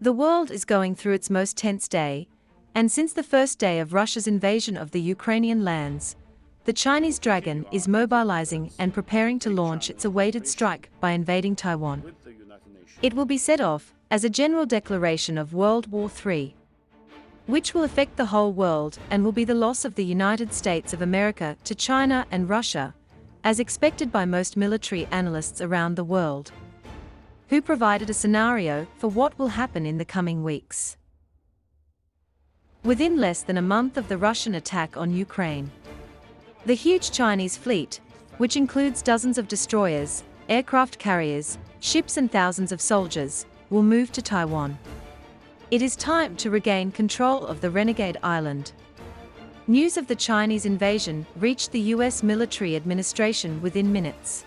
The world is going through its most tense day, and since the first day of Russia's invasion of the Ukrainian lands, the Chinese dragon is mobilizing and preparing to launch its awaited strike by invading Taiwan. It will be set off as a general declaration of World War III, which will affect the whole world and will be the loss of the United States of America to China and Russia, as expected by most military analysts around the world, who provided a scenario for what will happen in the coming weeks. Within less than a month of the Russian attack on Ukraine, the huge Chinese fleet, which includes dozens of destroyers, aircraft carriers, ships and thousands of soldiers, will move to Taiwan. It is time to regain control of the renegade island. News of the Chinese invasion reached the US military administration within minutes.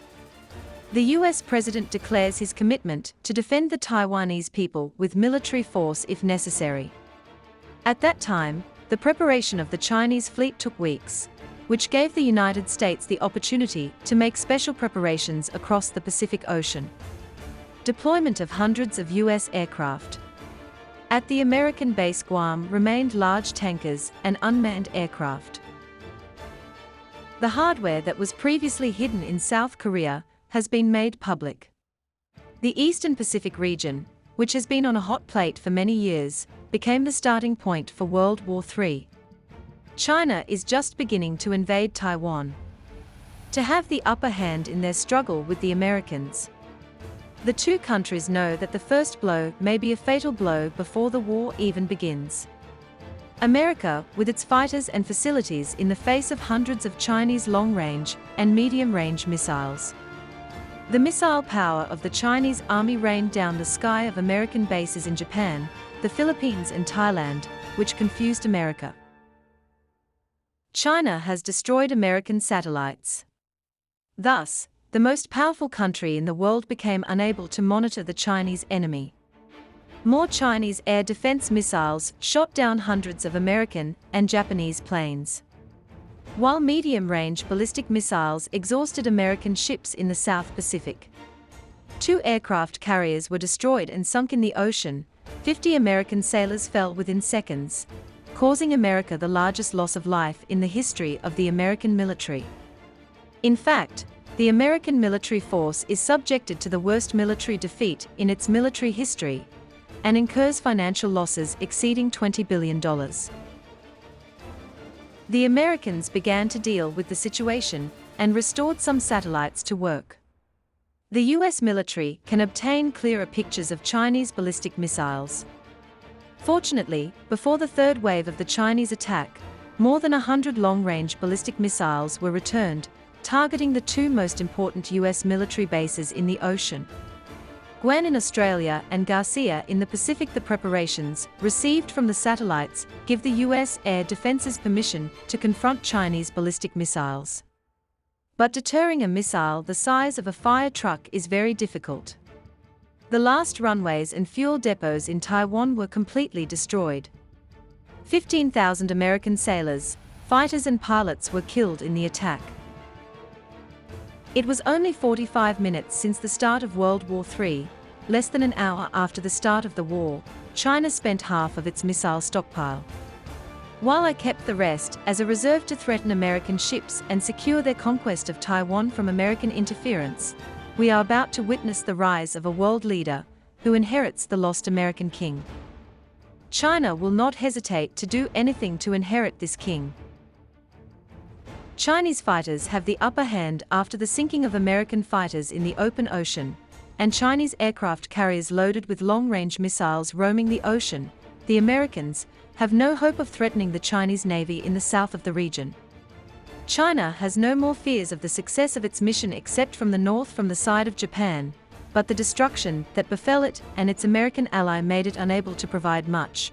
The US president declares his commitment to defend the Taiwanese people with military force if necessary. At that time, the preparation of the Chinese fleet took weeks, which gave the United States the opportunity to make special preparations across the Pacific Ocean. Deployment of hundreds of US aircraft. At the American base Guam remained large tankers and unmanned aircraft. The hardware that was previously hidden in South Korea has been made public. The Eastern Pacific region, which has been on a hot plate for many years, became the starting point for World War III. China is just beginning to invade Taiwan, to have the upper hand in their struggle with the Americans. The two countries know that the first blow may be a fatal blow before the war even begins. America, with its fighters and facilities in the face of hundreds of Chinese long-range and medium-range missiles. The missile power of the Chinese army rained down the sky of American bases in Japan, the Philippines and Thailand, which confused America. China has destroyed American satellites. Thus, the most powerful country in the world became unable to monitor the Chinese enemy. More Chinese air defense missiles shot down hundreds of American and Japanese planes, while medium-range ballistic missiles exhausted American ships in the South Pacific. 2 aircraft carriers were destroyed and sunk in the ocean. 50 American sailors fell within seconds, causing America the largest loss of life in the history of the American military. In fact, the American military force is subjected to the worst military defeat in its military history and incurs financial losses exceeding $20 billion. The Americans began to deal with the situation and restored some satellites to work. The US military can obtain clearer pictures of Chinese ballistic missiles. Fortunately, before the third wave of the Chinese attack, more than 100 long-range ballistic missiles were returned, targeting the 2 most important US military bases in the ocean, Guam in Australia and Garcia in the Pacific. The preparations received from the satellites give the US air defenses permission to confront Chinese ballistic missiles. But deterring a missile the size of a fire truck is very difficult. The last runways and fuel depots in Taiwan were completely destroyed. 15,000 American sailors, fighters and pilots were killed in the attack. It was only 45 minutes since the start of World War III, less than an hour after the start of the war. China spent half of its missile stockpile, while I kept the rest as a reserve to threaten American ships and secure their conquest of Taiwan from American interference. We are about to witness the rise of a world leader who inherits the lost American king. China will not hesitate to do anything to inherit this king. Chinese fighters have the upper hand after the sinking of American fighters in the open ocean, and Chinese aircraft carriers loaded with long-range missiles roaming the ocean. The Americans have no hope of threatening the Chinese Navy in the south of the region. China has no more fears of the success of its mission except from the north from the side of Japan, but the destruction that befell it and its American ally made it unable to provide much,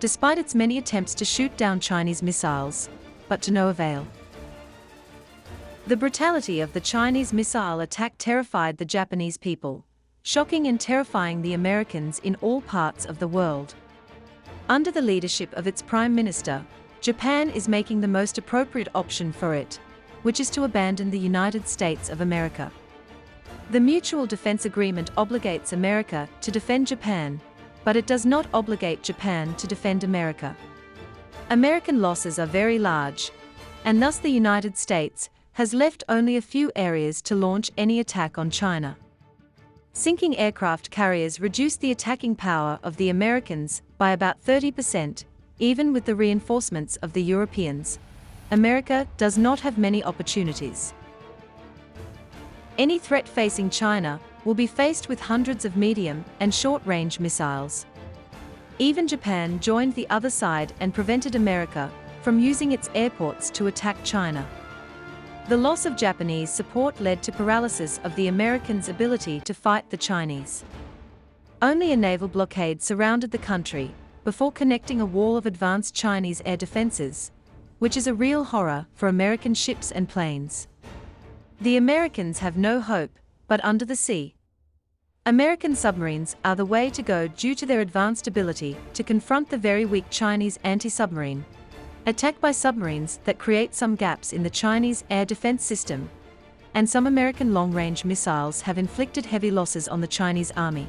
despite its many attempts to shoot down Chinese missiles, but to no avail. The brutality of the Chinese missile attack terrified the Japanese people, shocking and terrifying the Americans in all parts of the world. Under the leadership of its Prime Minister, Japan is making the most appropriate option for it, which is to abandon the United States of America. The Mutual Defense Agreement obligates America to defend Japan, but it does not obligate Japan to defend America. American losses are very large, and thus the United States has left only a few areas to launch any attack on China. Sinking aircraft carriers reduced the attacking power of the Americans by about 30%, even with the reinforcements of the Europeans. America does not have many opportunities. Any threat facing China will be faced with hundreds of medium and short-range missiles. Even Japan joined the other side and prevented America from using its airports to attack China. The loss of Japanese support led to paralysis of the Americans' ability to fight the Chinese. Only a naval blockade surrounded the country before connecting a wall of advanced Chinese air defenses, which is a real horror for American ships and planes. The Americans have no hope but under the sea. American submarines are the way to go due to their advanced ability to confront the very weak Chinese anti-submarine attack by submarines that create some gaps in the Chinese air defense system, and some American long-range missiles have inflicted heavy losses on the Chinese army.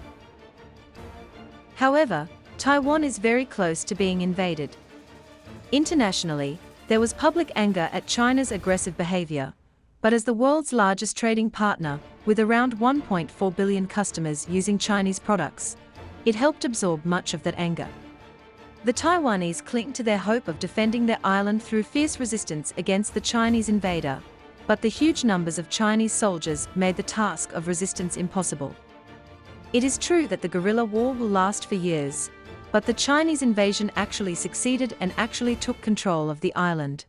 However, Taiwan is very close to being invaded. Internationally, there was public anger at China's aggressive behavior, but as the world's largest trading partner, with around 1.4 billion customers using Chinese products, it helped absorb much of that anger. The Taiwanese cling to their hope of defending their island through fierce resistance against the Chinese invader, but the huge numbers of Chinese soldiers made the task of resistance impossible. It is true that the guerrilla war will last for years, but the Chinese invasion actually succeeded and actually took control of the island.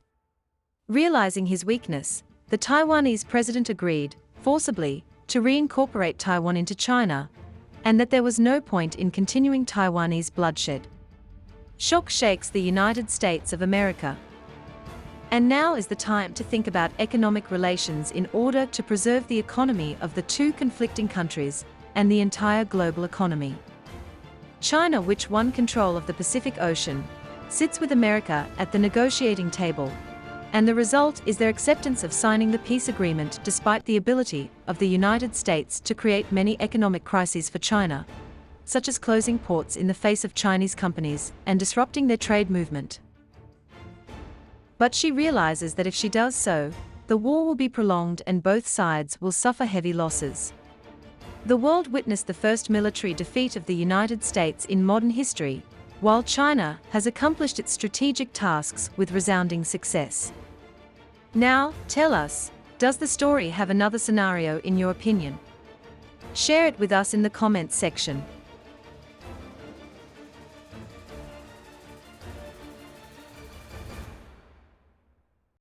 Realizing his weakness, the Taiwanese president agreed, forcibly, to reincorporate Taiwan into China, and that there was no point in continuing Taiwanese bloodshed. Shock shakes the United States of America. And now is the time to think about economic relations in order to preserve the economy of the two conflicting countries and the entire global economy. China, which won control of the Pacific Ocean, sits with America at the negotiating table, and the result is their acceptance of signing the peace agreement despite the ability of the United States to create many economic crises for China, such as closing ports in the face of Chinese companies and disrupting their trade movement. But she realizes that if she does so, the war will be prolonged and both sides will suffer heavy losses. The world witnessed the first military defeat of the United States in modern history, while China has accomplished its strategic tasks with resounding success. Now, tell us, does the story have another scenario in your opinion? Share it with us in the comments section.